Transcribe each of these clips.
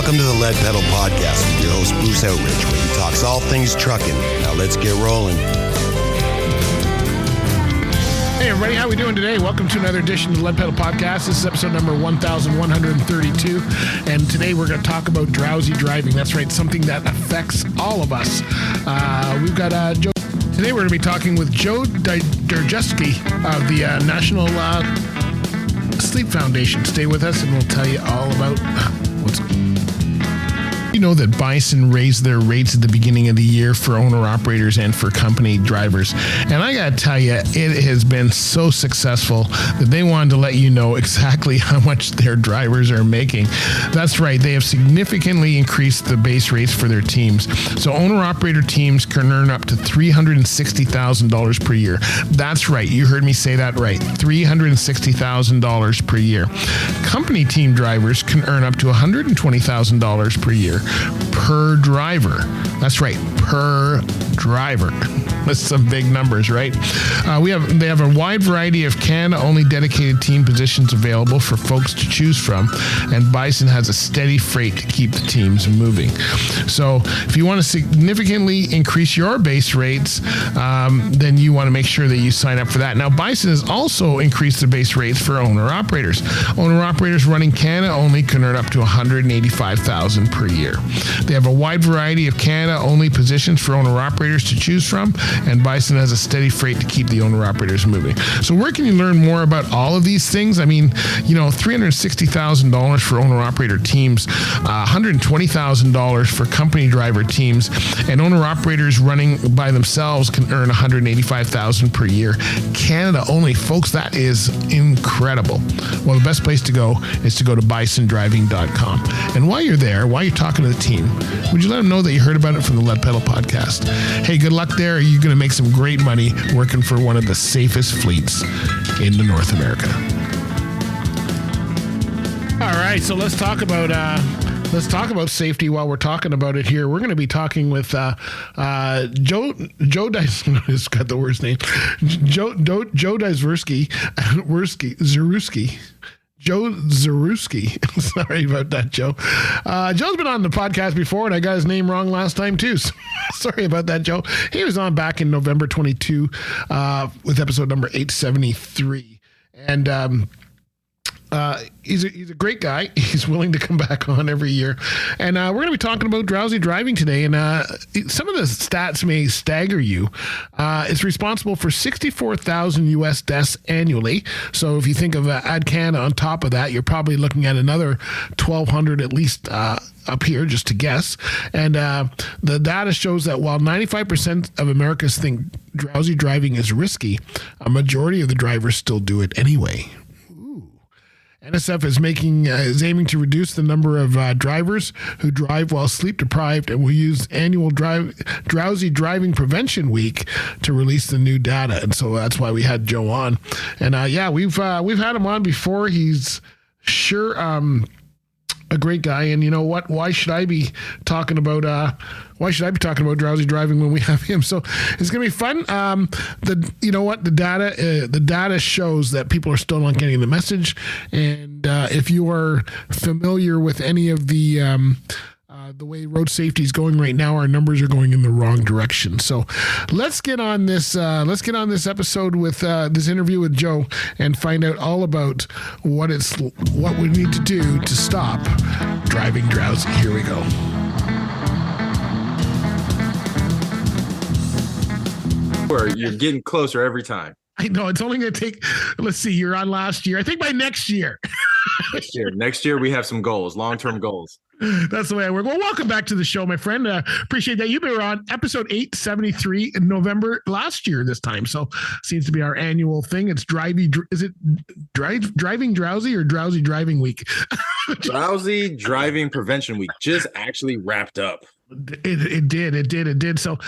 Welcome to the Lead Pedal Podcast with your host, Bruce Outridge, where he talks all things trucking. Now let's get rolling. Hey everybody, how we doing today? Welcome to another edition of the Lead Pedal Podcast. This is episode number 1132, and today we're going to talk about drowsy driving. That's right, something that affects all of us. We've got Joe. Today we're going to be talking with Joe Dzierzewski of the National Sleep Foundation. Stay with us and we'll tell you all about what's going on. You know that Bison raised their rates at the beginning of the year for owner-operators and for company drivers. And I got to tell you, it has been so successful that they wanted to let you know exactly how much their drivers are making. That's right. They have significantly increased the base rates for their teams. So owner-operator teams can earn up to $360,000 per year. That's right. You heard me say that right. $360,000 per year. Company team drivers can earn up to $120,000 per year. Per driver. That's right, per driver. That's some big numbers, right? They have a wide variety of Canada-only dedicated team positions available for folks to choose from, and Bison has a steady freight to keep the teams moving. So if you want to significantly increase your base rates, then you want to make sure that you sign up for that. Now, Bison has also increased the base rates for owner-operators. Owner-operators running Canada only can earn up to $185,000 per year. They have a wide variety of Canada-only positions for owner-operators to choose from, and Bison has a steady freight to keep the owner-operators moving. So where can you learn more about all of these things? I mean, you know, $360,000 for owner-operator teams, $120,000 for company driver teams, and owner-operators running by themselves can earn $185,000 per year. Canada only, folks, that is incredible. Well, the best place to go is to go to bisondriving.com. And while you're there, while you're talking to the team, would you let them know that you heard about it from the Lead Pedal Podcast? Hey, good luck there. You're going to make some great money working for one of the safest fleets in North America. All right, so let's talk about safety while we're talking about it here. We're going to be talking with Joe Dzierzewski. Got the worst name. Joe Dzierzewski. Joe Dzierzewski. Sorry about that, Joe. Joe's been on the podcast before, and I got his name wrong last time, too. So sorry about that, Joe. He was on back in November 22 with episode number 873. And he's a great guy. He's willing to come back on every year. And we're going to be talking about drowsy driving today. And some of the stats may stagger you. It's responsible for 64,000 U.S. deaths annually. So if you think of Ad Canada on top of that, you're probably looking at another 1,200 at least up here, just to guess. And the data shows that while 95% of Americans think drowsy driving is risky, a majority of the drivers still do it anyway. NSF is aiming to reduce the number of drivers who drive while sleep deprived, and will use annual Drowsy Driving Prevention Week to release the new data. And so that's why we had Joe on. And we've had him on before. He's sure a great guy. And you know what? Why should I be talking about drowsy driving when we have him? So it's gonna be fun. The data shows that people are still not getting the message. And if you are familiar with any of the way road safety is going right now, our numbers are going in the wrong direction. So let's get on this episode with this interview with Joe and find out all about what we need to do to stop driving drowsy. Here we go. You're getting closer every time. I know it's only going to take, let's see, you're on last year. I think by next year. Next year we have some goals, long-term goals. That's the way I work. Well, welcome back to the show, my friend. Appreciate that. You've been on episode 873 in November last year this time. So seems to be our annual thing. It's driving drowsy or drowsy driving week? Drowsy Driving Prevention Week just actually wrapped up. It did. So,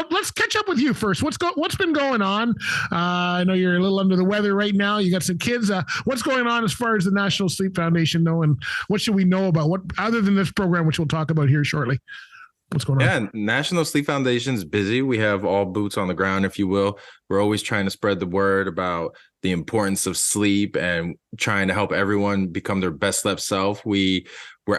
let's catch up with you first. What's been going on? I know you're a little under the weather right now. You got some kids. What's going on as far as the National Sleep Foundation know, and what should we know about what other than this program, which we'll talk about here shortly? What's going on? Yeah, National Sleep Foundation's busy. We have all boots on the ground, if you will. We're always trying to spread the word about the importance of sleep and trying to help everyone become their best slept self. We're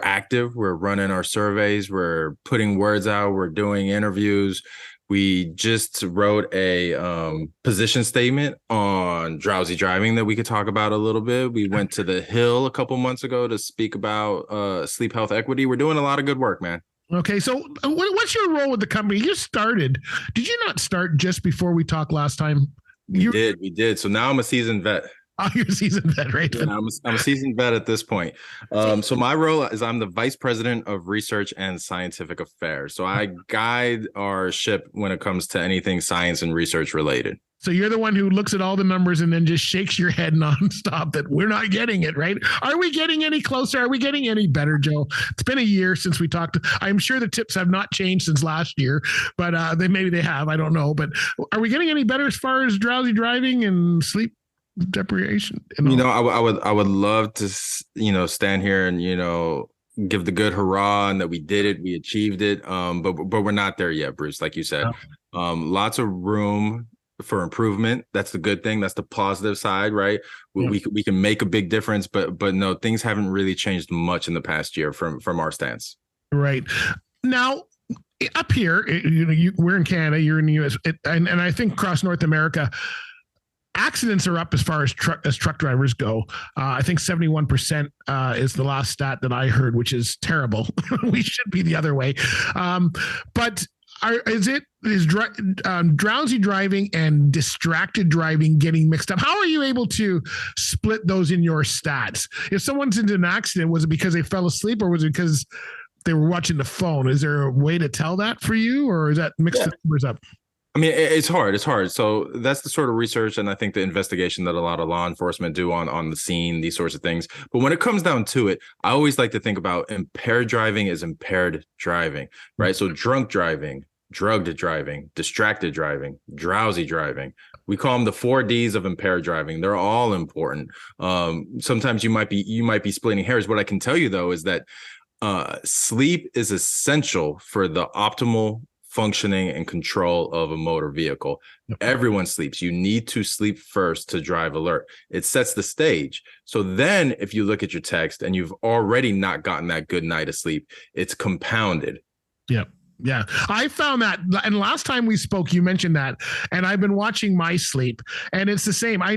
active. We're running our surveys. We're putting words out. We're doing interviews. We just wrote a position statement on drowsy driving that we could talk about a little bit. We went to the Hill a couple months ago to speak about sleep health equity. We're doing a lot of good work, man. Okay, so what's your role with the company? You started. Did you not start just before we talked last time? We did. So now I'm a seasoned vet. Oh, you're a seasoned vet, right? Yeah, I'm a seasoned vet at this point. So my role is I'm the vice president of research and scientific affairs. So I guide our ship when it comes to anything science and research related. So you're the one who looks at all the numbers and then just shakes your head nonstop that we're not getting it, right? Are we getting any closer? Are we getting any better, Joe? It's been a year since we talked. I'm sure the tips have not changed since last year, but maybe they have. I don't know. But are we getting any better as far as drowsy driving and sleep deprivation? I would love to, stand here and, give the good hurrah and that we did it, we achieved it. But we're not there yet, Bruce, like you said. Lots of room for improvement. That's the good thing. That's the positive side, right? Yeah. We can make a big difference, but no, things haven't really changed much in the past year from our stance. Right. Now, up here, we're in Canada, you're in the US, and I think across North America, accidents are up as far as truck drivers go. I think 71% is the last stat that I heard, which is terrible. We should be the other way. But is drowsy driving and distracted driving getting mixed up? How are you able to split those in your stats? If someone's into an accident, was it because they fell asleep or was it because they were watching the phone? Is there a way to tell that for you, or is that mixed the numbers up? I mean, it's hard. It's hard. So that's the sort of research and I think the investigation that a lot of law enforcement do on the scene, these sorts of things. But when it comes down to it, I always like to think about impaired driving is impaired driving, right? So drunk driving, drugged driving, distracted driving, drowsy driving. We call them the 4Ds of impaired driving. They're all important. Sometimes you might be splitting hairs. What I can tell you, though, is that sleep is essential for the optimal functioning and control of a motor vehicle. Everyone sleeps. You need to sleep first to drive alert. It sets the stage. So then if you look at your text and you've already not gotten that good night of sleep, it's compounded. Yeah. Yeah, I found that. And last time we spoke, you mentioned that. And I've been watching my sleep and it's the same. I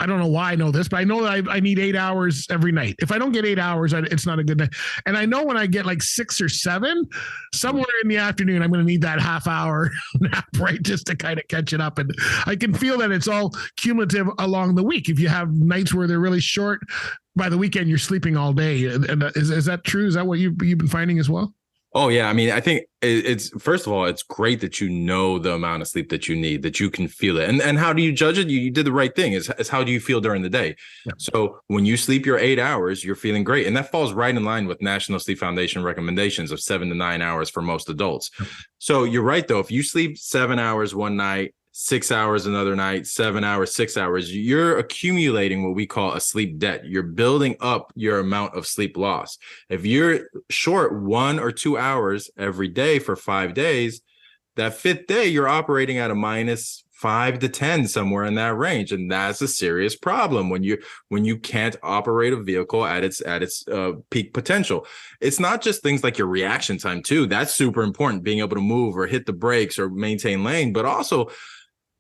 don't know why I know this, but I know that I need 8 hours every night. If I don't get 8 hours, it's not a good night. And I know when I get like 6 or 7, somewhere in the afternoon, I'm going to need that half hour nap, right? Just to kind of catch it up. And I can feel that it's all cumulative along the week. If you have nights where they're really short, by the weekend, you're sleeping all day. And is that true? Is that what you've been finding as well? Oh, yeah. I mean, I think it's first of all, it's great that you know the amount of sleep that you need, that you can feel it. And how do you judge it? You did the right thing. Is how do you feel during the day? Yeah. So when you sleep your 8 hours, you're feeling great. And that falls right in line with National Sleep Foundation recommendations of 7 to 9 hours for most adults. Yeah. So you're right, though. If you sleep 7 hours one night, 6 hours another night, 7 hours, 6 hours, you're accumulating what we call a sleep debt. You're building up your amount of sleep loss. If you're short 1 or 2 hours every day for 5 days, that 5th day, you're operating at a -5 to 10, somewhere in that range. And that's a serious problem when you can't operate a vehicle at its peak potential. It's not just things like your reaction time too. That's super important, being able to move or hit the brakes or maintain lane, but also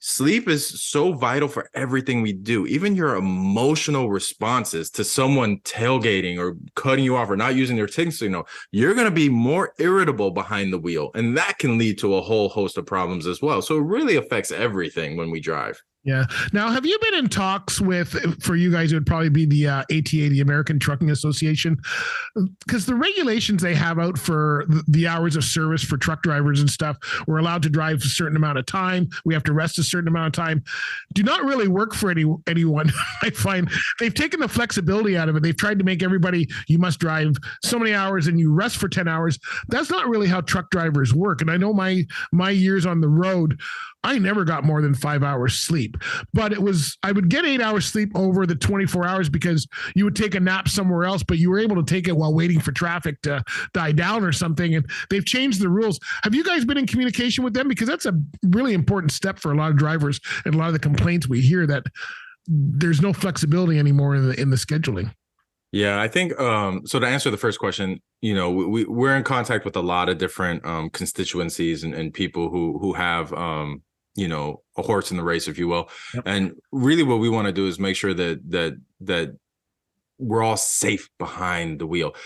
sleep is so vital for everything we do. Even your emotional responses to someone tailgating or cutting you off or not using their tick signal, you're going to be more irritable behind the wheel. And that can lead to a whole host of problems as well. So it really affects everything when we drive. Yeah. Now, have you been in talks with, for you guys, it would probably be the ATA, the American Trucking Association, because the regulations they have out for the hours of service for truck drivers and stuff, we're allowed to drive a certain amount of time. We have to rest a certain amount of time. Do not really work for anyone. I find they've taken the flexibility out of it. They've tried to make everybody, you must drive so many hours and you rest for 10 hours. That's not really how truck drivers work. And I know my years on the road, I never got more than 5 hours sleep, but I would get 8 hours sleep over the 24 hours because you would take a nap somewhere else, but you were able to take it while waiting for traffic to die down or something. And they've changed the rules. Have you guys been in communication with them? Because that's a really important step for a lot of drivers and a lot of the complaints we hear that there's no flexibility anymore in the scheduling. Yeah, I think so to answer the first question, we're in contact with a lot of different constituencies and people who have a horse in the race, if you will. Yep. And really what we want to do is make sure that we're all safe behind the wheel.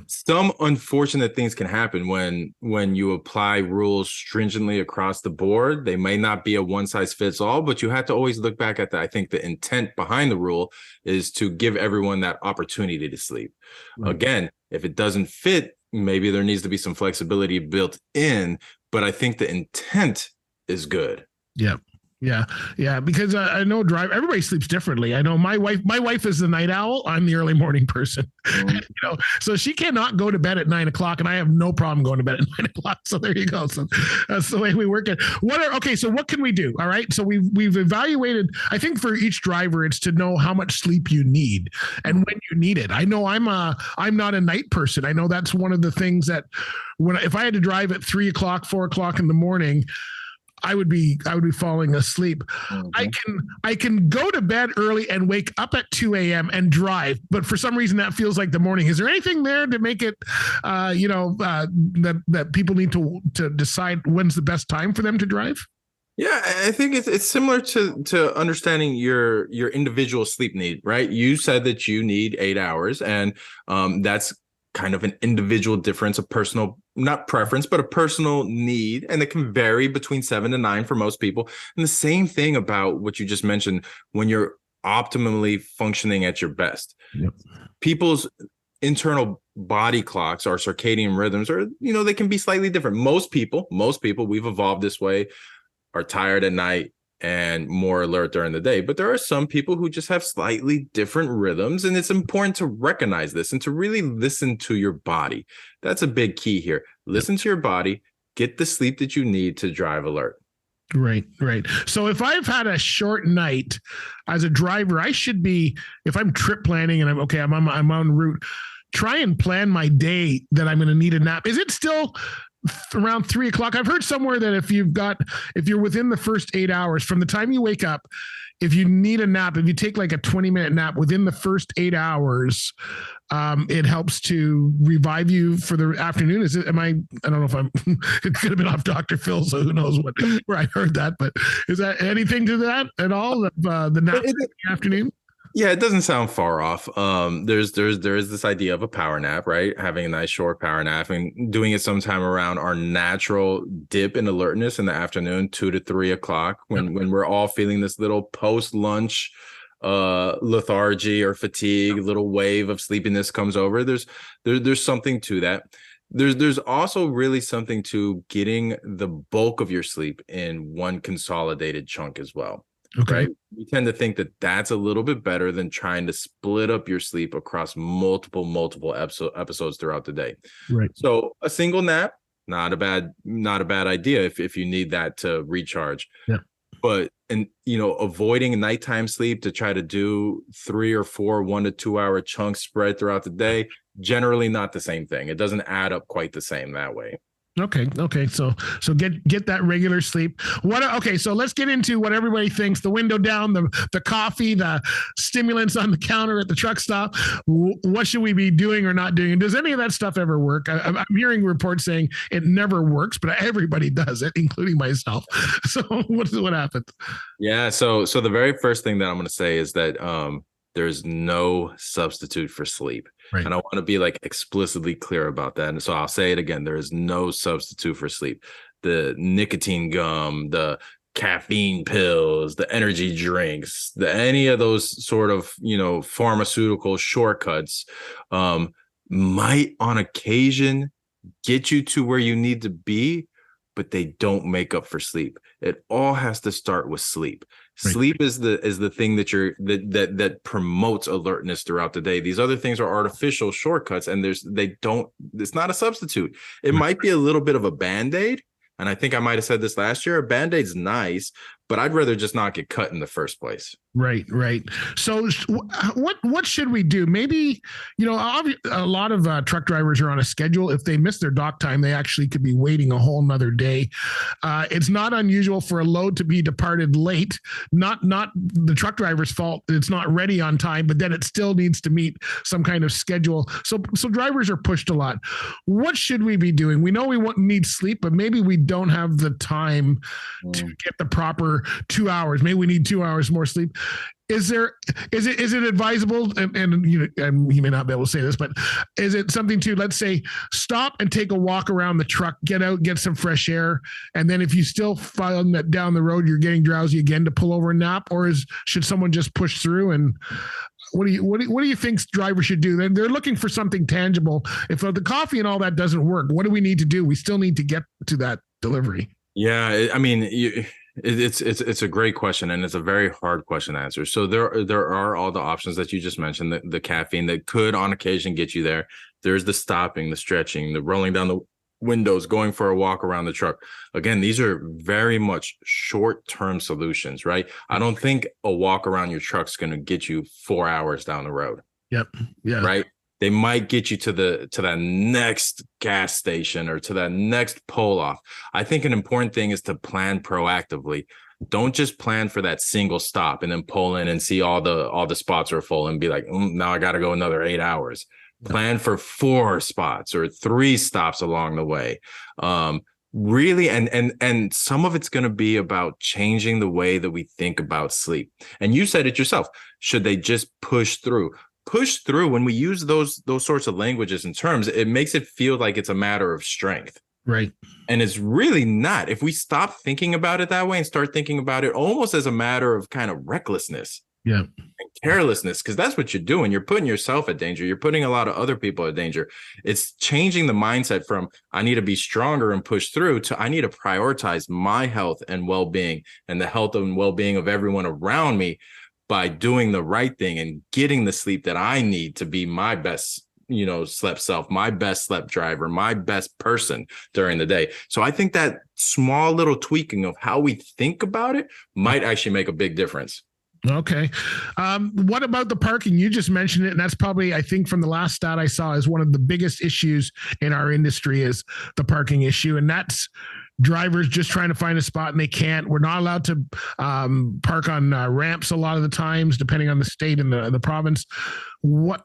Some unfortunate things can happen when you apply rules stringently across the board. They may not be a one size fits all, but you have to always look back at I think the intent behind the rule is to give everyone that opportunity to sleep. Right. Again, if it doesn't fit, maybe there needs to be some flexibility built in, but I think the intent is good. Yeah. Yeah. Because I know everybody sleeps differently. I know my wife is the night owl. I'm the early morning person. Mm-hmm. So she cannot go to bed at 9:00, and I have no problem going to bed at 9:00. So there you go. So that's the way we work it. So what can we do? All right. So we've evaluated. I think for each driver, it's to know how much sleep you need and when you need it. I know I'm not a night person. I know that's one of the things that if I had to drive at 3:00, 4:00 in the morning, I would be falling asleep. Mm-hmm. I can go to bed early and wake up at 2 a.m. and drive, but for some reason that feels like the morning. Is there anything there to make it, that people need to decide when's the best time for them to drive? Yeah, I think it's similar to understanding your individual sleep need, right? You said that you need 8 hours, and that's kind of an individual difference, a personal, not preference, but a personal need. And it can vary between 7 to 9 for most people. And the same thing about what you just mentioned, when you're optimally functioning at your best. Yep. People's internal body clocks or circadian rhythms are, they can be slightly different. Most people, we've evolved this way, are tired at night and more alert during the day. But there are some people who just have slightly different rhythms, and it's important to recognize this and to really listen to your body. That's a big key here. Listen to your body, get the sleep that you need to drive alert. Right. So if I've had a short night as a driver, I should be, if I'm trip planning and I'm en route, try and plan my day that I'm going to need a nap. Is it still around 3:00? I've heard somewhere that if you're within the first 8 hours from the time you wake up, if you need a nap, if you take like a 20-minute nap within the first 8 hours, it helps to revive you for the afternoon. I don't know if it could have been off Dr. Phil, so who knows where I heard that, but is that anything to that at all? The nap in the afternoon? Yeah, it doesn't sound far off. There is this idea of a power nap, right? Having a nice short power nap and doing it sometime around our natural dip in alertness in the afternoon, 2 to 3 o'clock, when we're all feeling this little post-lunch lethargy or fatigue, little wave of sleepiness comes over. There's something to that. There's also really something to getting the bulk of your sleep in one consolidated chunk as well. Okay. Right? We tend to think that that's a little bit better than trying to split up your sleep across multiple episodes throughout the day. Right. So a single nap, not a bad idea if you need that to recharge. Yeah. But avoiding nighttime sleep to try to do 3 or 4 1 to 2 hour chunks spread throughout the day, generally not the same thing. It doesn't add up quite the same that way. Okay. So get that regular sleep. So let's get into what everybody thinks: the window down, the coffee, the stimulants on the counter at the truck stop. What should we be doing or not doing? And does any of that stuff ever work? I'm hearing reports saying it never works, but everybody does it, including myself. So what happens? Yeah. So the very first thing that I'm going to say is that there's no substitute for sleep. Right. And I want to be explicitly clear about that. And so I'll say it again. There is no substitute for sleep. The nicotine gum, the caffeine pills, the energy drinks, any of those sort of, pharmaceutical shortcuts might on occasion get you to where you need to be, but they don't make up for sleep. It all has to start with sleep. Right. Sleep is the thing that promotes alertness throughout the day. These other things are artificial shortcuts, and it's not a substitute. It might be a little bit of a Band-Aid. And I think I might have said this last year. A Band-Aid's nice, But I'd rather just not get cut in the first place. Right. So what should we do? Maybe, a lot of truck drivers are on a schedule. If they miss their dock time, they actually could be waiting a whole nother day. It's not unusual for a load to be departed late, not the truck driver's fault. It's not ready on time, but then it still needs to meet some kind of schedule. So drivers are pushed a lot. What should we be doing? We know we need sleep, but maybe we don't have the time to get the proper 2 hours. Maybe we need 2 hours more sleep. Is it advisable, and you may not be able to say this, but is it something to, let's say, stop and take a walk around the truck, get out, get some fresh air, and then if you still find that down the road you're getting drowsy again, to pull over and nap? Or should someone just push through? And what do you think drivers should do? They're looking for something tangible. If the coffee and all that doesn't work, what do we need to do? We still need to get to that delivery. Yeah, I mean, it's a great question, and it's a very hard question to answer. So there are all the options that you just mentioned, the caffeine that could on occasion get you there. There's the stopping, the stretching, the rolling down the windows, going for a walk around the truck. Again, these are very much short-term solutions, right? I don't think a walk around your truck's going to get you 4 hours down the road. Yep. Yeah. Right. They might get you to that next gas station or to that next pull off. I think an important thing is to plan proactively. Don't just plan for that single stop and then pull in and see all the spots are full and be like, now I got to go another 8 hours. Plan for 4 spots or 3 stops along the way. Really, and some of it's going to be about changing the way that we think about sleep. And you said it yourself. Should they just push through? When we use those sorts of languages and terms, it makes it feel like it's a matter of strength. Right. And it's really not. If we stop thinking about it that way and start thinking about it almost as a matter of kind of recklessness. Yeah. And carelessness, because that's what you're doing. You're putting yourself at danger. You're putting a lot of other people at danger. It's changing the mindset from I need to be stronger and push through to I need to prioritize my health and well-being and the health and well-being of everyone around me by doing the right thing and getting the sleep that I need to be my best, slept self, my best slept driver, my best person during the day. So I think that small little tweaking of how we think about it might actually make a big difference. Okay. What about the parking? You just mentioned it, and that's probably, I think from the last stat I saw, is one of the biggest issues in our industry is the parking issue. And that's drivers just trying to find a spot and they can't. We're not allowed to park on ramps a lot of the times, depending on the state and the province. What?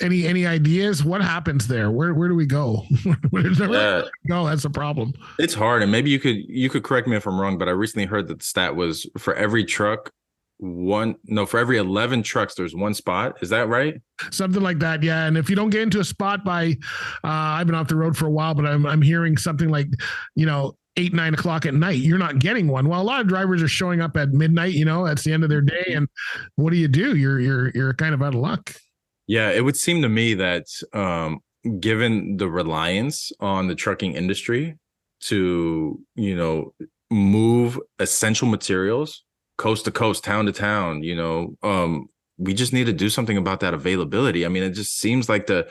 Any ideas? What happens there? Where do we go? There's nowhere to go. That's a problem. It's hard, and maybe you could correct me if I'm wrong, but I recently heard that the stat was for every 11 trucks, there's 1 spot. Is that right? Something like that. Yeah. And if you don't get into a spot by, I've been off the road for a while, but I'm hearing something like, 8, 9 o'clock at night, you're not getting one. Well, a lot of drivers are showing up at midnight, that's the end of their day. And what do? You're kind of out of luck. Yeah. It would seem to me that, given the reliance on the trucking industry to, move essential materials coast to coast, town to town, we just need to do something about that availability. I mean, it just seems like the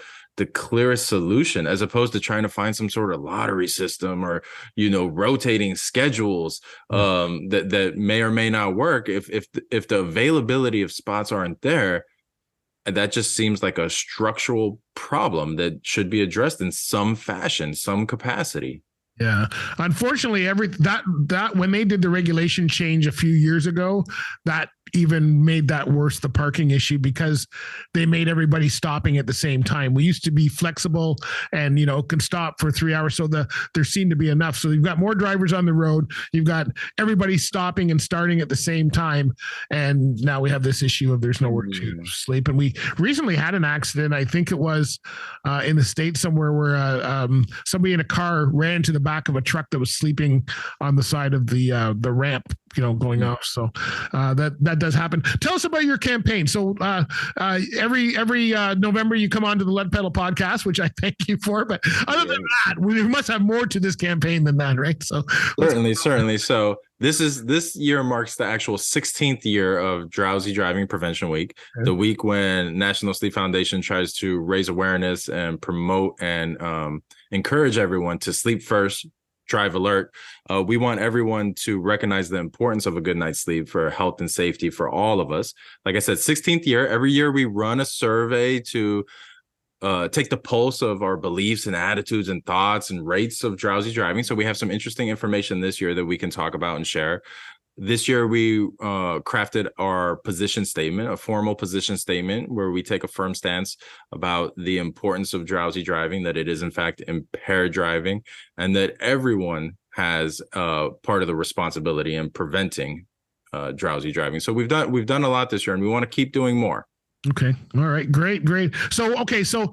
clearest solution, as opposed to trying to find some sort of lottery system or, rotating schedules that may or may not work. If the availability of spots aren't there, that just seems like a structural problem that should be addressed in some fashion, some capacity. Yeah. Unfortunately, that when they did the regulation change a few years ago, that even made that worse, the parking issue, because they made everybody stopping at the same time. We used to be flexible and, can stop for 3 hours. So there seemed to be enough. So you've got more drivers on the road. You've got everybody stopping and starting at the same time. And now we have this issue of there's nowhere to sleep. And we recently had an accident. I think it was in the States somewhere where somebody in a car ran into the back of a truck that was sleeping on the side of the ramp, going off. So that does happen. Tell us about your campaign. So every November you come on to the Lead Pedal podcast, which I thank you for. But other than that, we must have more to this campaign than that, right? So certainly. So this year marks the actual 16th year of Drowsy Driving Prevention Week, the week when National Sleep Foundation tries to raise awareness and promote and encourage everyone to sleep first, Drive Alert. We want everyone to recognize the importance of a good night's sleep for health and safety for all of us. Like I said, 16th year, every year we run a survey to take the pulse of our beliefs and attitudes and thoughts and rates of drowsy driving. So we have some interesting information this year that we can talk about and share. This year, we crafted our position statement, a formal position statement, where we take a firm stance about the importance of drowsy driving, that it is, in fact, impaired driving, and that everyone has part of the responsibility in preventing drowsy driving. So we've done a lot this year, and we want to keep doing more. Okay. All right. Great. So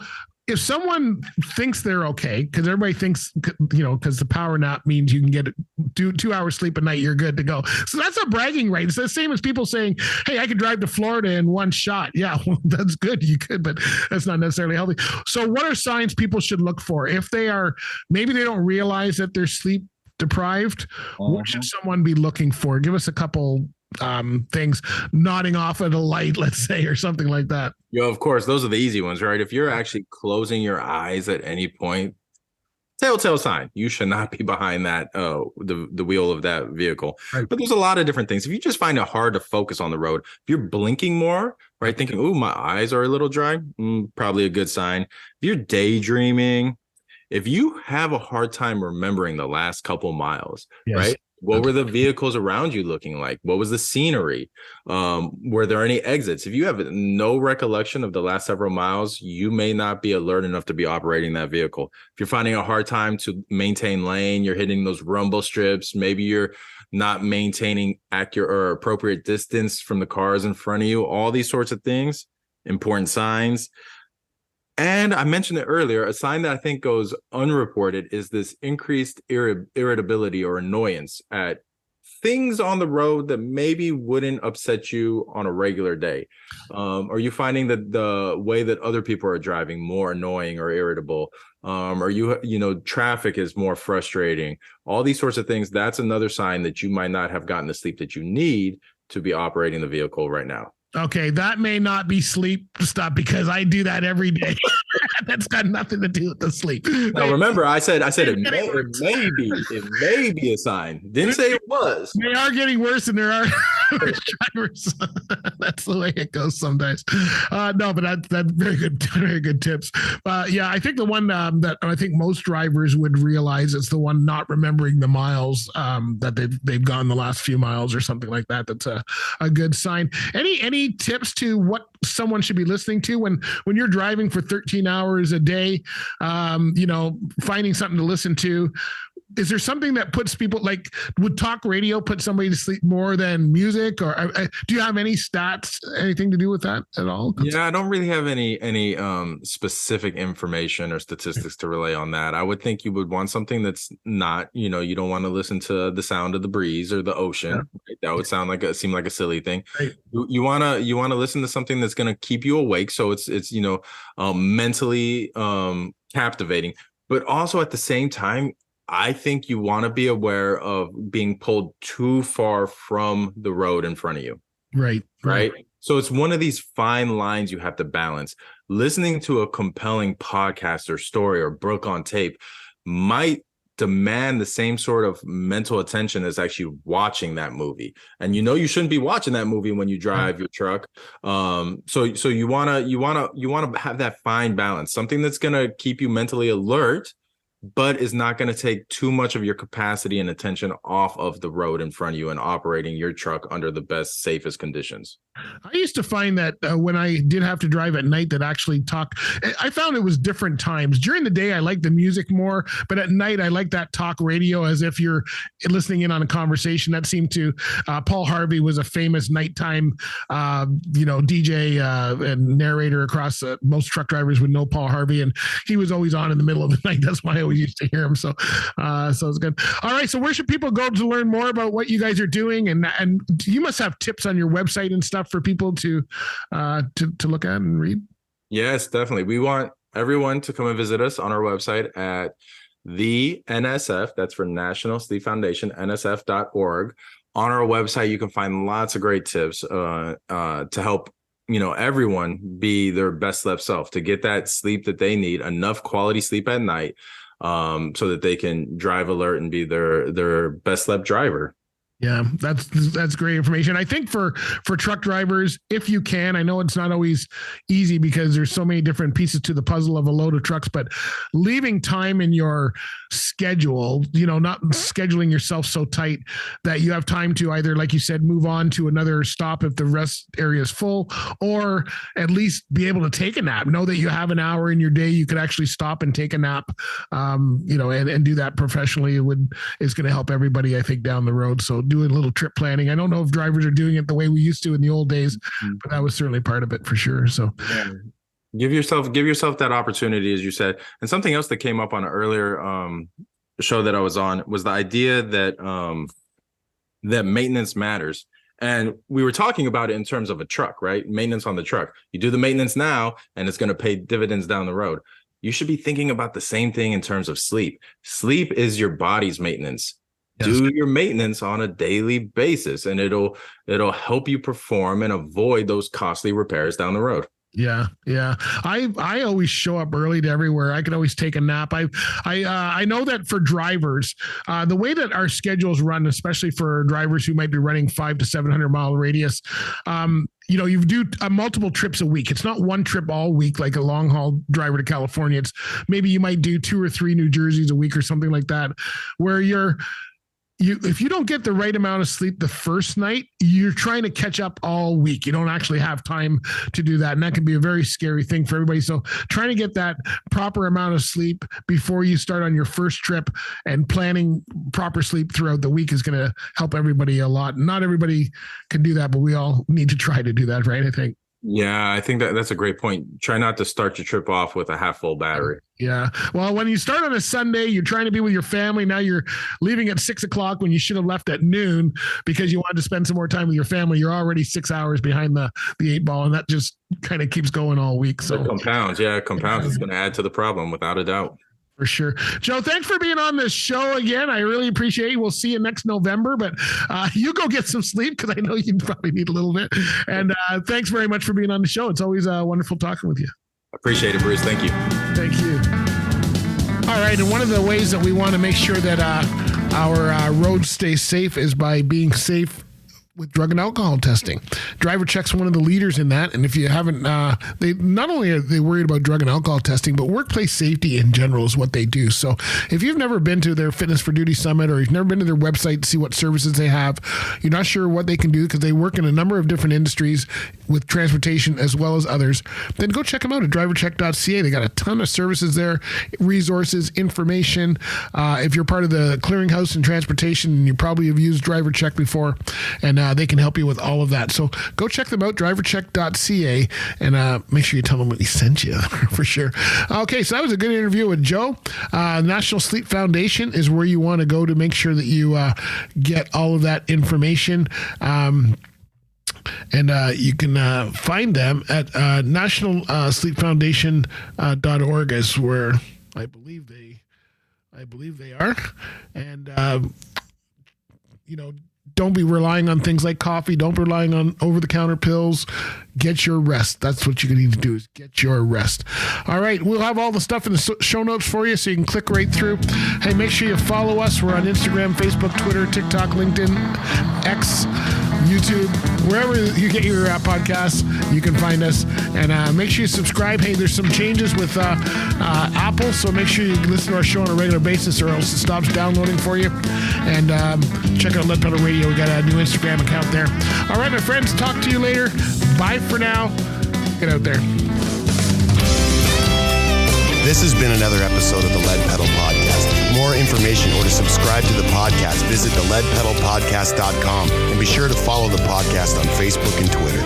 if someone thinks they're okay, because everybody thinks, because the power nap means you can get 2 hours sleep a night, you're good to go. So that's a bragging right. It's the same as people saying, hey, I could drive to Florida in one shot. Yeah, well, that's good. You could, but that's not necessarily healthy. So what are signs people should look for? If maybe they don't realize that they're sleep deprived, what should someone be looking for? Give us a couple things, nodding off at a light, let's say, or something like that. Yeah, of course, those are the easy ones, right? If you're actually closing your eyes at any point, telltale sign, you should not be behind that the wheel of that vehicle. Right. But there's a lot of different things. If you just find it hard to focus on the road, if you're blinking more, right, thinking, ooh, my eyes are a little dry, probably a good sign. If you're daydreaming, if you have a hard time remembering the last couple miles, right? What were the vehicles around you looking like? What was the scenery? Were there any exits? If you have no recollection of the last several miles, you may not be alert enough to be operating that vehicle. If you're finding a hard time to maintain lane, you're hitting those rumble strips, maybe you're not maintaining accurate or appropriate distance from the cars in front of you, all these sorts of things, important signs. And I mentioned it earlier, a sign that I think goes unreported is this increased irritability or annoyance at things on the road that maybe wouldn't upset you on a regular day. Are you finding that the way that other people are driving more annoying or irritable? Or traffic is more frustrating? All these sorts of things. That's another sign that you might not have gotten the sleep that you need to be operating the vehicle right now. Okay, that may not be sleep stuff because I do that every day. That's got nothing to do with the sleep. Now, remember, I said it may be a sign. Didn't say it was. They are getting worse, and there are drivers. That's the way it goes sometimes. No, but that's very good tips. I think the one that I think most drivers would realize is the one not remembering the miles that they've gone the last few miles or something like that. That's a good sign. Any tips to what someone should be listening to when you're driving for 13 hours a day, finding something to listen to? Is there something that puts people, like, would talk radio put somebody to sleep more than music? Or do you have any stats, anything to do with that at all? Yeah, I don't really have any specific information or statistics to relay on that. I would think you would want something that's not, you don't want to listen to the sound of the breeze or the ocean. Yeah. Right? That would seem like a silly thing. Right. You want to listen to something that's going to keep you awake. So it's mentally captivating, but also at the same time, I think you want to be aware of being pulled too far from the road in front of you. Right. So it's one of these fine lines you have to balance. Listening to a compelling podcast or story or book on tape might demand the same sort of mental attention as actually watching that movie. And you shouldn't be watching that movie when you drive your truck. So you want to have that fine balance, something that's going to keep you mentally alert, but is not going to take too much of your capacity and attention off of the road in front of you and operating your truck under the best, safest conditions. I used to find that when I did have to drive at night that actually I found it was different times. During the day, I liked the music more, but at night, I like that talk radio as if you're listening in on a conversation. That seemed to, Paul Harvey was a famous nighttime, DJ and narrator across, most truck drivers would know Paul Harvey, and he was always on in the middle of the night. That's why I always used to hear him. So it's good. All right. So where should people go to learn more about what you guys are doing? And you must have tips on your website and stuff for people to look at and read. Yes, definitely. We want everyone to come and visit us on our website at the NSF. That's for National Sleep Foundation, nsf.org. On our website, you can find lots of great tips to help everyone be their best slept self, to get that sleep that they need, enough quality sleep at night. so that they can drive alert and be their best slept driver. Yeah, that's great information. I think for truck drivers, if you can, I know it's not always easy because there's so many different pieces to the puzzle of a load of trucks, but leaving time in your schedule, not scheduling yourself so tight that you have time to either, like you said, move on to another stop if the rest area is full, or at least be able to take a nap. Know that you have an hour in your day you could actually stop and take a nap, and do that professionally is going to help everybody, I think, down the road. So doing a little trip planning. I don't know if drivers are doing it the way we used to in the old days, but that was certainly part of it for sure. So give yourself that opportunity, as you said. And something else that came up on an earlier show that I was on was the idea that that maintenance matters. And we were talking about it in terms of a truck, right? Maintenance on the truck. You do the maintenance now and it's going to pay dividends down the road. You should be thinking about the same thing in terms of sleep. Sleep is your body's maintenance. Yes. Do your maintenance on a daily basis, and it'll help you perform and avoid those costly repairs down the road. Yeah. I always show up early to everywhere. I can always take a nap. I know that for drivers, the way that our schedules run, especially for drivers who might be running 500 to 700 mile radius, you do multiple trips a week. It's not one trip all week, like a long haul driver to California. It's maybe you might do 2 or 3 New Jerseys a week or something like that, where if you don't get the right amount of sleep the first night, you're trying to catch up all week. You don't actually have time to do that. And that can be a very scary thing for everybody. So trying to get that proper amount of sleep before you start on your first trip and planning proper sleep throughout the week is going to help everybody a lot. Not everybody can do that, but we all need to try to do that, right? I think. Yeah, I think that's a great point. Try not to start your trip off with a half full battery. Yeah. Well, when you start on a Sunday, you're trying to be with your family. Now you're leaving at 6:00 when you should have left at noon because you wanted to spend some more time with your family. You're already 6 hours behind the 8 ball, and that just kind of keeps going all week. So it compounds. Yeah, it compounds. It's going to add to the problem without a doubt. For sure. Joe, thanks for being on this show again. I really appreciate you. We'll see you next November, but you go get some sleep because I know you probably need a little bit. And thanks very much for being on the show. It's always wonderful talking with you. Appreciate it, Bruce. Thank you. Thank you. All right. And one of the ways that we want to make sure that our roads stay safe is by being safe with drug and alcohol testing. Driver Check's one of the leaders in that. And if you haven't, they not only are they worried about drug and alcohol testing, but workplace safety in general is what they do. So if you've never been to their Fitness for Duty Summit, or you've never been to their website to see what services they have, you're not sure what they can do because they work in a number of different industries with transportation as well as others, then go check them out at drivercheck.ca. They got a ton of services there, resources, information. If you're part of the clearinghouse in transportation, you probably have used Driver Check before, and they can help you with all of that. So go check them out, drivercheck.ca, and make sure you tell them what he sent you for sure. Okay, so that was a good interview with Joe. National Sleep Foundation is where you want to go to make sure that you get all of that information. And you can find them at nationalsleepfoundation.org is where I believe they are. And don't be relying on things like coffee. Don't be relying on over-the-counter pills. Get your rest. That's what you need to do, is get your rest. All right. We'll have all the stuff in the show notes for you so you can click right through. Hey, make sure you follow us. We're on Instagram, Facebook, Twitter, TikTok, LinkedIn, X, YouTube, wherever you get your podcasts, you can find us. And make sure you subscribe. Hey, there's some changes with Apple, so make sure you listen to our show on a regular basis or else it stops downloading for you. And check out Lead Pedal Radio. We got a new Instagram account there. All right, my friends, talk to you later. Bye for now. Get out there. This has been another episode of the Lead Pedal Podcast. For more information or to subscribe to the podcast, visit theleadpedalpodcast.com and be sure to follow the podcast on Facebook and Twitter.